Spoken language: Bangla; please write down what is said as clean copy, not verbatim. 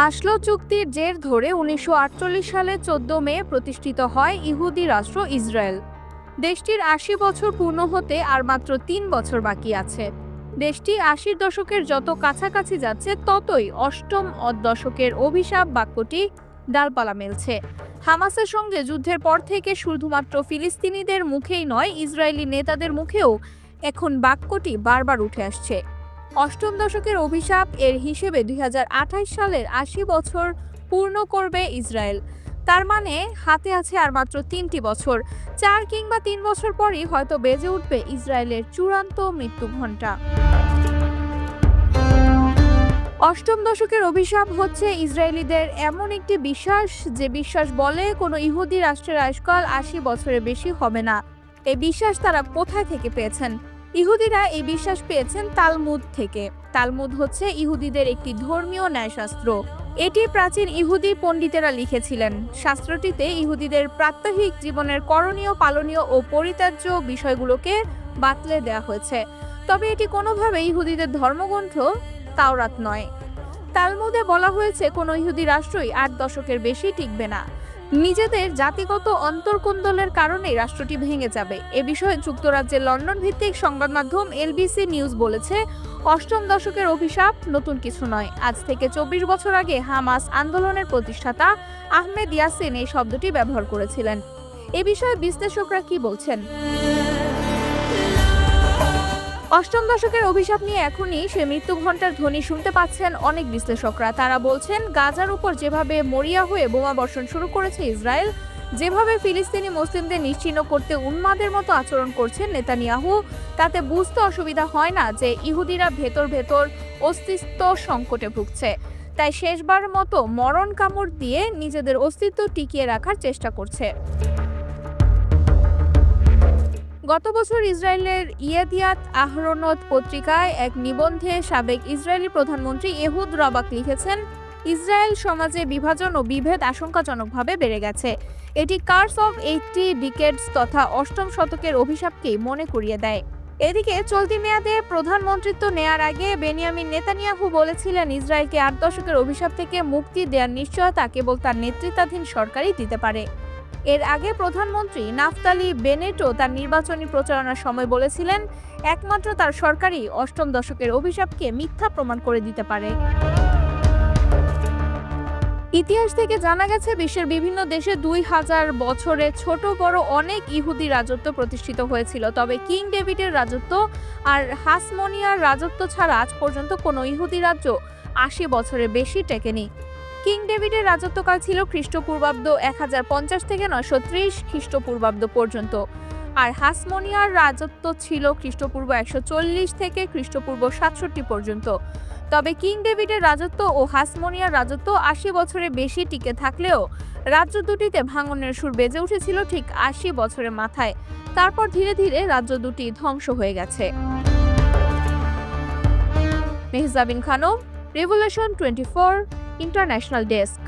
আসলো চুক্তির জের ধরে ১৯৪৮ সালে ১৪ মে প্রতিষ্ঠিত হয় ইহুদি রাষ্ট্র ইসরায়েল। দেশটির ৮০ বছর পূর্ণ হতে আর মাত্র ৩ বছর বাকি আছে। দেশটি ৮০ দশকের যত কাছাকাছি যাচ্ছে ততই অষ্টম দশকের অভিশাপ বাক্যটি ডালপালা মেলছে। হামাসের সঙ্গে যুদ্ধের পর থেকে শুধুমাত্র ফিলিস্তিনিদের মুখেই নয়, ইসরায়েলি নেতাদের মুখেও এখন বাক্যটি বারবার উঠে আসছে। অষ্টম দশকের অভিশাপ এর হিসেবে ২০২৮ সালের ৮০ বছর পূর্ণ করবে ইসরায়েল। তার মানে হাতে আছে আর মাত্র ৩টি বছর। ৪ কিংবা ৩ বছর পরই হয়তো বেজে উঠবে ইসরায়েলের চূড়ান্ত মৃত্যু ঘণ্টা। অষ্টম দশকের অভিশাপ হচ্ছে ইসরায়েলিদের এমন একটি বিশ্বাস, যে বিশ্বাস বলে কোনো ইহুদি রাষ্ট্রের আয়ুষ্কাল ৮০ বছরের বেশি হবে না। এই বিশ্বাস তারা কোথায় থেকে পেয়েছেন? ইহুদিরা এই বিশ্বাস পেয়েছেন তালমুদ থেকে। তালমুদ হচ্ছে ইহুদিদের একটি ধর্মীয় ন্যায়শাস্ত্র। এটি প্রাচীন ইহুদি পণ্ডিতেরা লিখেছিলেন। শাস্ত্রটিতে ইহুদিদের প্রাত্যহিক জীবনের করণীয়, পালনীয় ও পরিত্যাজ্য বিষয়গুলোকে বাতলে দেওয়া হয়েছে। তবে এটি কোনোভাবেই ইহুদিদের ধর্মগ্রন্থ তাওরাত নয়। তালমুদে বলা হয়েছে কোনো ইহুদি রাষ্ট্রই ৮ দশকের বেশি টিকবে না। নিজেদের জাতিগত অন্তর্কোন্দলের কারণে রাষ্ট্রটি ভেঙে যাবে। এ বিষয়ে যুক্তরাজ্যের লন্ডন ভিত্তিক সংবাদ মাধ্যম এলবিসি নিউজ বলেছে, অষ্টম দশকের অভিশাপ নতুন কিছু নয়। আজ থেকে ২৪ বছর আগে হামাস আন্দোলনের প্রতিষ্ঠাতা আহমেদ ইয়াসিন এই শব্দটি ব্যবহার করেছিলেন। এ বিষয়ে বিশ্লেষকরা কি বলছেন? অষ্টম দশকের অভিশাপ নিয়ে এখনই সে মৃত্যু ঘণ্টার ধ্বনি শুনতে পাচ্ছেন অনেক বিশ্লেষকরা। তারা বলছেন, গাজার উপর যেভাবে মরিয়া হয়ে বোমা বর্ষণ শুরু করেছে ইসরায়েল, যেভাবে ফিলিস্তিনি মুসলিমদের নিশ্চিহ্ন করতে উন্মাদের মতো আচরণ করছেন নেতানিয়াহু, তাতে বুঝতে অসুবিধা হয় না যে ইহুদিরা ভেতর ভেতর অস্তিত্ব সংকটে ভুগছে। তাই শেষবারের মতো মরণ কামড় দিয়ে নিজেদের অস্তিত্ব টিকিয়ে রাখার চেষ্টা করছে। গত বছর ইসরায়েলের ইয়েদিয়াত আহরোনট পত্রিকায় এক নিবন্ধে সাবেক ইসরায়েলি প্রধানমন্ত্রী এহুদ রাবাক লিখেছেন, ইসরায়েল সমাজে বিভাজন ও বিভেদ আশঙ্কাজনকভাবে বেড়ে গেছে। এটি কার্স অফ 80 ডিকেডস তথা অষ্টম শতকের অভিশাপকেই মনে করিয়ে দেয়। এদিকে চলতি মেয়াদে প্রধানমন্ত্রিত্ব নেয়ার আগে বেনিয়ামিন নেতানিয়াহু বলেছিলেন, ইসরায়েলকে ৮ দশকের অভিশাপ থেকে মুক্তি দেওয়ার নিশ্চয়তা কেবল তার নেতৃত্বাধীন সরকারই দিতে পারে। এর আগে প্রধানমন্ত্রী নাফতালি বেনেটও তার নির্বাচনী প্রচারণার সময় বলেছিলেন, একমাত্র তার সরকারই অষ্টম দশকের অভিশাপকে মিথ্যা প্রমাণ করে দিতে পারে। ইতিহাস থেকে জানা গেছে, বিশ্বের বিভিন্ন দেশে ২০০০ বছরে ছোট বড় অনেক ইহুদি রাজত্ব প্রতিষ্ঠিত হয়েছিল। তবে কিং ডেভিডের রাজত্ব আর হাসমনিয়ার রাজত্ব ছাড়া আজ পর্যন্ত কোনো ইহুদি রাজ্য ৮০ বছরের বেশি টেকেনি। কিং ডেভিডের রাজত্বকাল ছিল খ্রিস্টপূর্বাব্দ ১০৫০ থেকে ৯৩০ খ্রিস্টপূর্বাব্দ পর্যন্ত, আর হাসমনিয়ার রাজত্ব ছিল খ্রিস্টপূর্ব ১৪০ থেকে খ্রিস্টপূর্ব ৬৭ পর্যন্ত। তবে কিং ডেভিডের রাজত্ব ও হাসমনিয়ার রাজত্ব ৮০ বছরের বেশি টিকে থাকলেও রাজ্য দুটিতে ভাঙনের সুর বেজে উঠেছিল ঠিক ৮০ বছরের মাথায়। তারপর ধীরে ধীরে রাজ্য দুটি ধ্বংস হয়ে গেছে। Mehjabin Khanam, revolution 24 international desk.